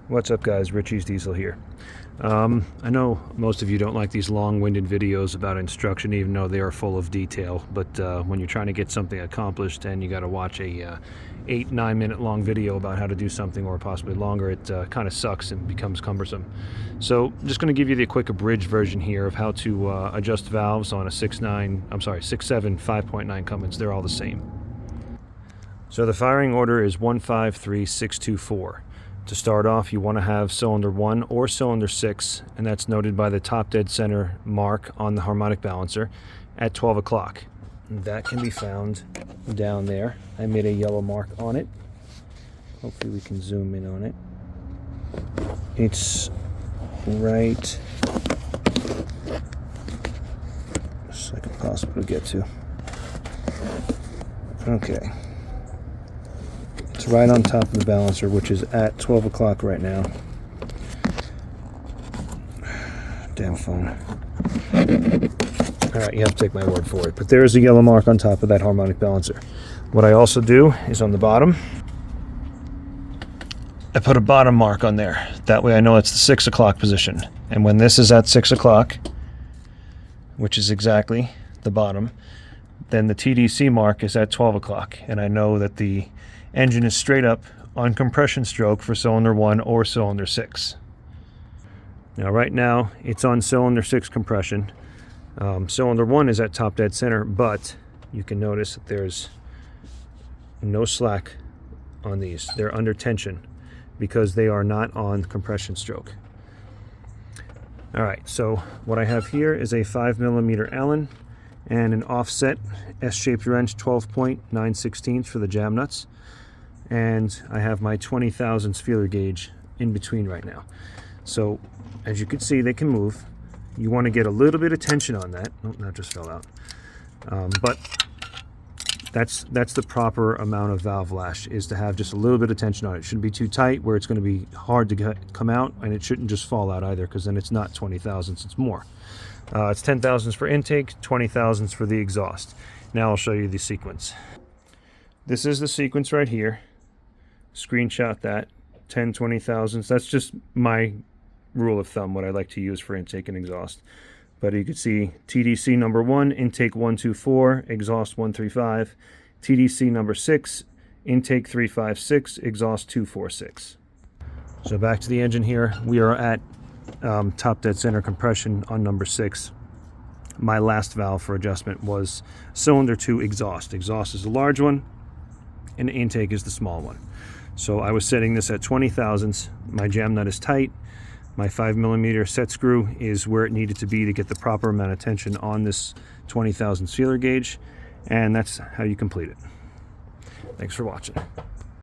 What's up, guys? Richie's Diesel here. I know most of you don't like these long-winded videos about instruction, even though they are full of detail, but when you're trying to get something accomplished and you got to watch a 8-9 minute long video about how to do something, or possibly longer, it kind of sucks and becomes cumbersome. So I'm just going to give you the quick abridged version here of how to adjust valves on a 6.7 5.9 Cummins. They're all the same. So the firing order is 153624. To start off, you want to have cylinder 1 or cylinder 6, and that's noted by the top dead center mark on the harmonic balancer at 12 o'clock. That can be found down there. I made a yellow mark on it. Hopefully we can zoom in on it. It's right, just like impossible to get to. Okay. It's right on top of the balancer, which is at 12 o'clock right now. Damn phone. Alright, you have to take my word for it. But there is a yellow mark on top of that harmonic balancer. What I also do is on the bottom, I put a bottom mark on there. That way I know it's the 6 o'clock position. And when this is at 6 o'clock, which is exactly the bottom, then the TDC mark is at 12 o'clock. And I know that the engine is straight up on compression stroke for cylinder 1 or cylinder 6. Now right now it's on cylinder 6 compression. Cylinder 1 is at top dead center, but you can notice that there's no slack on these. They're under tension because they are not on compression stroke. Alright, so what I have here is a 5mm Allen and an offset S-shaped wrench, 12.9/16 for the jam nuts. And I have my 20 thousandths feeler gauge in between right now. So as you can see, they can move. You want to get a little bit of tension on that. Oh, that just fell out. But that's the proper amount of valve lash, is to have just a little bit of tension on it. It shouldn't be too tight where it's going to be hard to come out, and it shouldn't just fall out either, because then it's not 20 thousandths, it's more. It's 10 thousandths for intake, 20 thousandths for the exhaust. Now I'll show you the sequence. This is the sequence right here. Screenshot that, 10, 20 thousandths. That's just my rule of thumb, what I like to use for intake and exhaust. But you can see TDC number 1, intake 124, exhaust 135. TDC number 6, intake 356, exhaust 246. So back to the engine here. We are at top dead center compression on number 6. My last valve for adjustment was cylinder 2 exhaust. Exhaust is the large one, and intake is the small one. So I was setting this at 20 thousandths. My jam nut is tight. My 5mm set screw is where it needed to be to get the proper amount of tension on this 20 thousandths feeler gauge. And that's how you complete it. Thanks for watching.